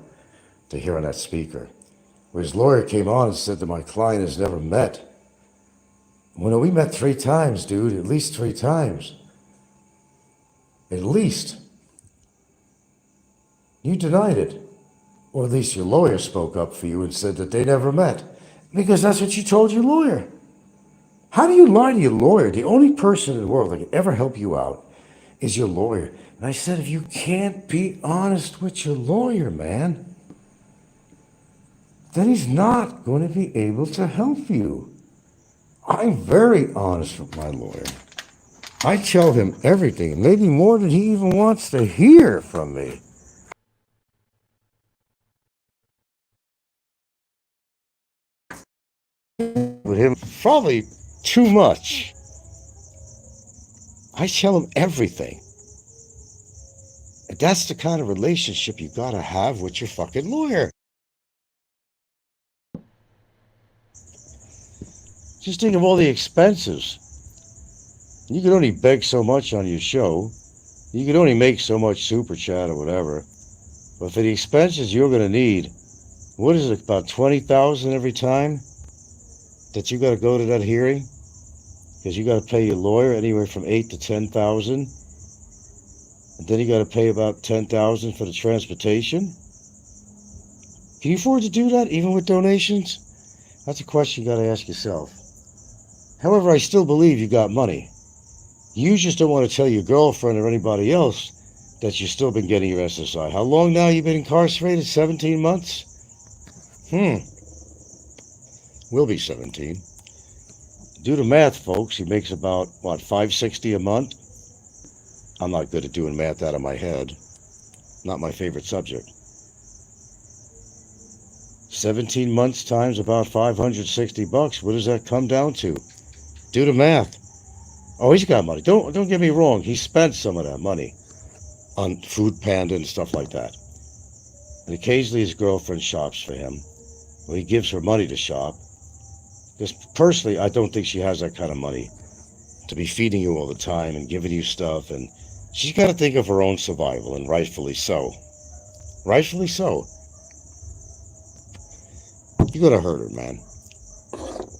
to hear on that speaker. Where his lawyer came on and said that my client has never met. Well, we met 3 times, dude, at least 3 times. At least. You denied it. Or at least your lawyer spoke up for you and said that they never met. Because that's what you told your lawyer. How do you lie to your lawyer? The only person in the world that can ever help you out is your lawyer. And I said, if you can't be honest with your lawyer, man, then he's not going to be able to help you. I'm very honest with my lawyer. I tell him everything, maybe more than he even wants to hear from me. With him, probably too much. I tell him everything. And that's the kind of relationship you gotta have with your fucking lawyer. Just think of all the expenses. You could only beg so much on your show. You could only make so much super chat or whatever. But for the expenses you're gonna need, what is it, about $20,000 every time that you gotta go to that hearing? Because you gotta pay your lawyer anywhere from $8,000 to $10,000. And then you gotta pay about $10,000 for the transportation. Can you afford to do that even with donations? That's a question you gotta ask yourself. However, I still believe you got money. You just don't want to tell your girlfriend or anybody else that you've still been getting your SSI. How long now you been incarcerated? 17 months? Will be 17. Do the math, folks. He makes about, what, $560 a month? I'm not good at doing math out of my head. Not my favorite subject. 17 months times about $560. What does that come down to? Do the math. Oh, he's got money. Don't get me wrong. He spent some of that money on Food Panda and stuff like that. And occasionally his girlfriend shops for him. Well, he gives her money to shop. Because personally, I don't think she has that kind of money to be feeding you all the time and giving you stuff. And she's got to think of her own survival, and rightfully so. Rightfully so. You're going to hurt her, man.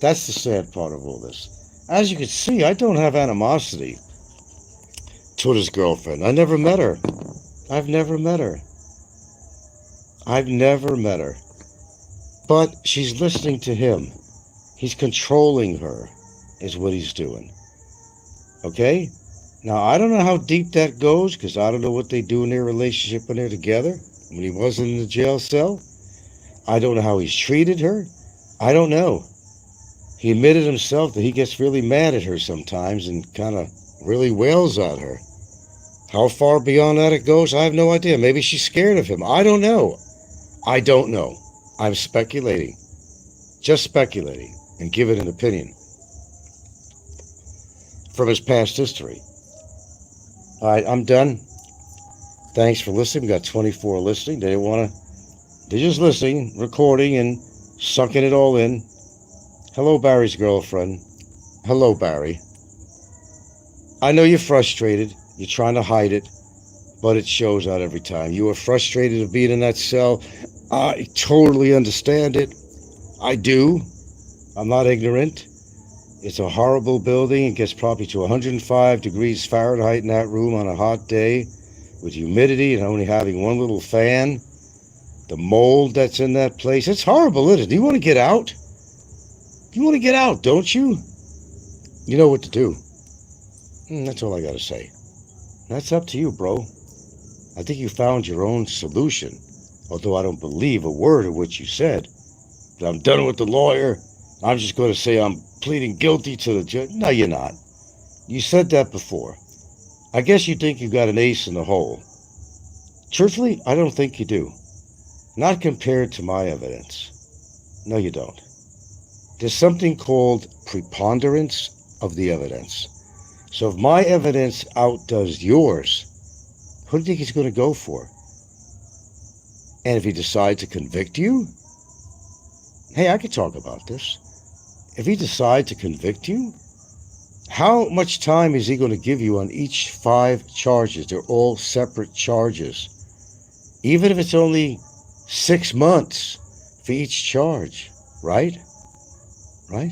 That's the sad part of all this. As you can see, I don't have animosity toward his girlfriend. I never met her. I've never met her. I've never met her. But she's listening to him. He's controlling her, is what he's doing. Okay? Now, I don't know how deep that goes, because I don't know what they do in their relationship when they're together, when he was in the jail cell. I don't know how he's treated her. I don't know. He admitted himself that he gets really mad at her sometimes and kind of really wails at her. How far beyond that it goes, I have no idea. Maybe she's scared of him. I don't know. I don't know. I'm speculating. Just speculating and giving an opinion from his past history. All right, I'm done. Thanks for listening. We got 24 listening. They're just listening, recording, and sucking it all in. Hello, Barry's girlfriend. Hello, Barry. I know you're frustrated. You're trying to hide it, but it shows out every time. You are frustrated of being in that cell. I totally understand it. I do. I'm not ignorant. It's a horrible building. It gets probably to 105 degrees Fahrenheit in that room on a hot day with humidity and only having one little fan. The mold that's in that place. It's horrible, isn't it? Do you want to get out? You want to get out, don't you? You know what to do. That's all I got to say. That's up to you, bro. I think you found your own solution, although I don't believe a word of what you said. But I'm done with the lawyer. I'm just going to say I'm pleading guilty to the judge. No, you're not. You said that before. I guess you think you got an ace in the hole. Truthfully, I don't think you do. Not compared to my evidence. No, you don't. There's something called preponderance of the evidence. So if my evidence outdoes yours, who do you think he's going to go for? And if he decides to convict you, hey, I could talk about this. If he decides to convict you, how much time is he going to give you on each 5 charges? They're all separate charges. Even if it's only 6 months for each charge, right? Right?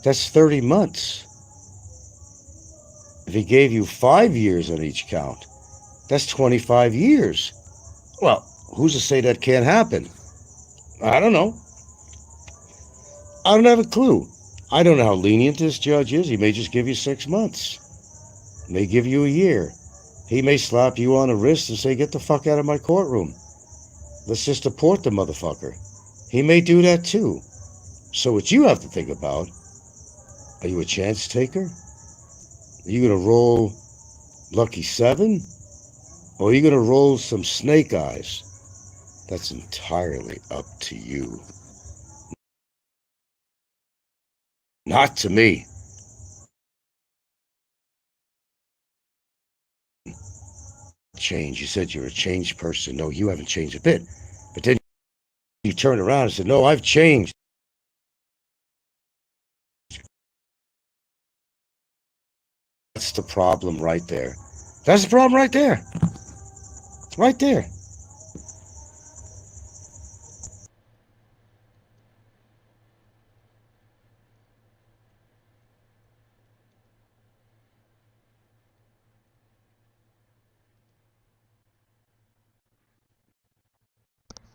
That's 30 months. If he gave you 5 years on each count, that's 25 years. Well, who's to say that can't happen? I don't know. I don't have a clue. I don't know how lenient this judge is. He may just give you 6 months. He may give you a year. He may slap you on the wrist and say, get the fuck out of my courtroom. Let's just deport the motherfucker. He may do that too. So what you have to think about, are you a chance taker? Are you going to roll lucky 7? Or are you going to roll some snake eyes? That's entirely up to you. Not to me. Change. You said you're a changed person. No, you haven't changed a bit. But then you turned around and said, no, I've changed. That's the problem right there. That's the problem right there. Right there.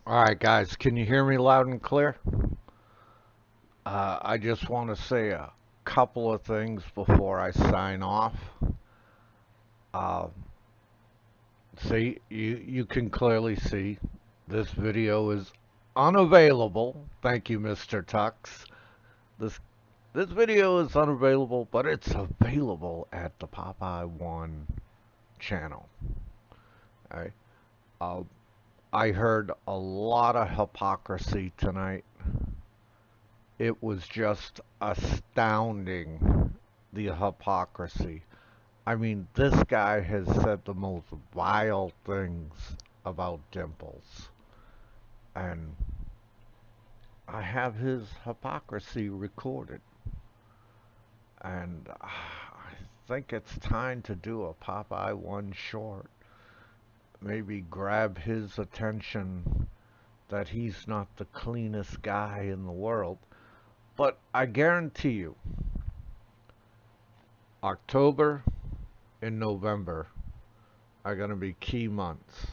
All right, guys, can you hear me loud and clear? I just want to say a couple of things before I sign off. Uh, see, you can clearly see this video is unavailable. Thank you, Mr. Tux. This This video is unavailable, but it's available at the Popeye One channel. Okay? Uh, I heard a lot of hypocrisy tonight. It was just astounding, the hypocrisy. I mean, this guy has said the most vile things about Dimples. And I have his hypocrisy recorded. And I think it's time to do a Popeye One short. Maybe grab his attention that he's not the cleanest guy in the world. But I guarantee you, October and November are going to be key months.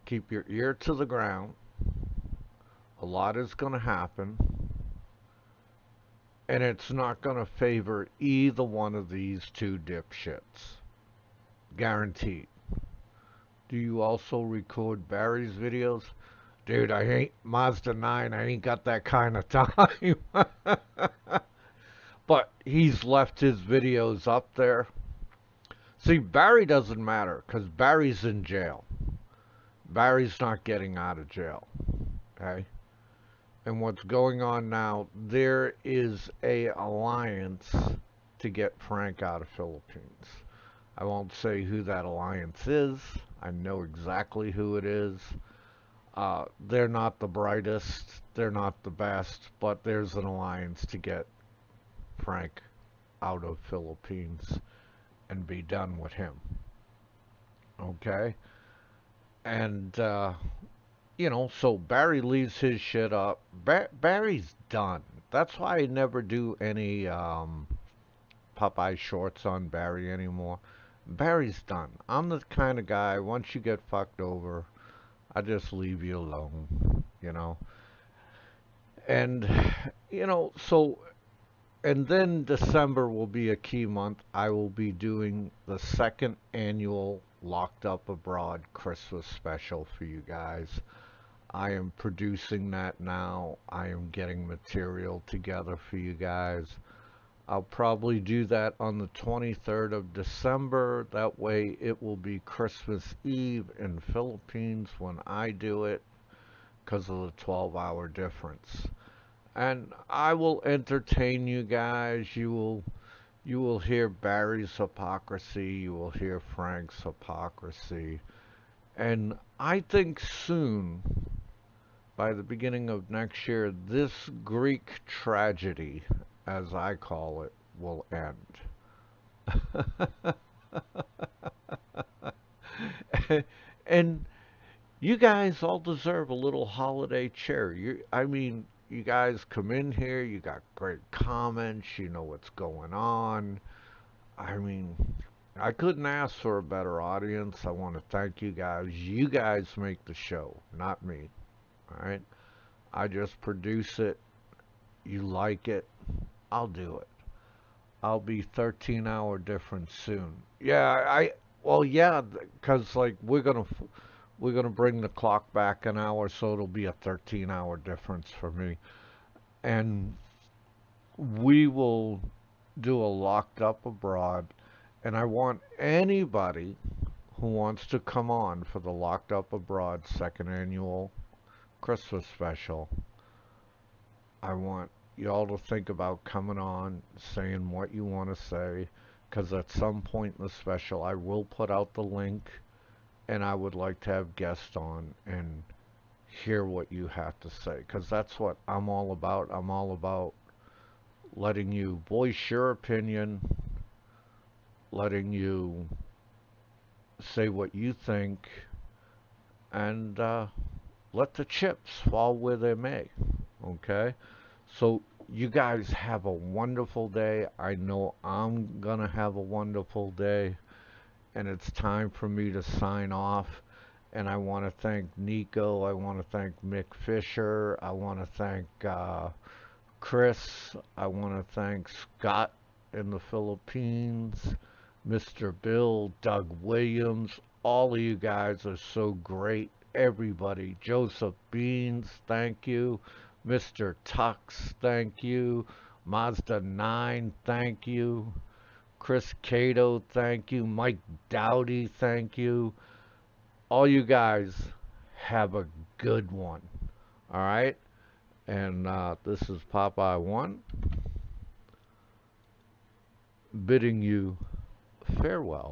Keep your ear to the ground. A lot is going to happen. And it's not going to favor either one of these two dipshits. Guaranteed. Do you also record Barry's videos? Dude, I ain't Mazda 9. I ain't got that kind of time. But he's left his videos up there. See, Barry doesn't matter because Barry's in jail. Barry's not getting out of jail. Okay? And what's going on now, there is a alliance to get Frank out of Philippines. I won't say who that alliance is. I know exactly who it is. They're not the brightest, they're not the best, but there's an alliance to get Frank out of Philippines and be done with him. Okay? And, so Barry leaves his shit up. Barry's done. That's why I never do any Popeye shorts on Barry anymore. Barry's done. I'm the kind of guy, once you get fucked over, I just leave you alone, And, and then December will be a key month. I will be doing the second annual Locked Up Abroad Christmas special for you guys. I am producing that now. I am getting material together for you guys. I'll probably do that on the 23rd of December. That way it will be Christmas Eve in Philippines when I do it because of the 12-hour difference. And I will entertain you guys. You will hear Barry's hypocrisy. You will hear Frank's hypocrisy. And I think soon, by the beginning of next year, this Greek tragedy, as I call it, will end. And you guys all deserve a little holiday cheer. You guys come in here, you got great comments, you know what's going on. I couldn't ask for a better audience. I want to thank you guys. You guys make the show, not me. All right? I just produce it. You like it, I'll do it. I'll be 13-hour difference soon. Yeah, because like we're gonna bring the clock back an hour, so it'll be a 13-hour difference for me, and we will do a Locked Up Abroad, and I want anybody who wants to come on for the Locked Up Abroad second annual Christmas special. I want y'all to think about coming on, saying what you want to say, because at some point in the special, I will put out the link, and I would like to have guests on and hear what you have to say, because that's what I'm all about. I'm all about letting you voice your opinion, letting you say what you think, and let the chips fall where they may. Okay? So you guys have a wonderful day. I know I'm gonna have a wonderful day, and it's time for me to sign off. And I want to thank Nico. I want to thank Mick Fisher. I want to thank Chris. I want to thank Scott in the Philippines, Mr. Bill, Doug Williams. All of you guys are so great. Everybody. Joseph Beans, thank you. Mr. Tux, thank you. Mazda 9, thank you. Chris Cato, thank you. Mike Dowdy, thank you. All you guys have a good one. All right? And this is Popeye 1 bidding you farewell.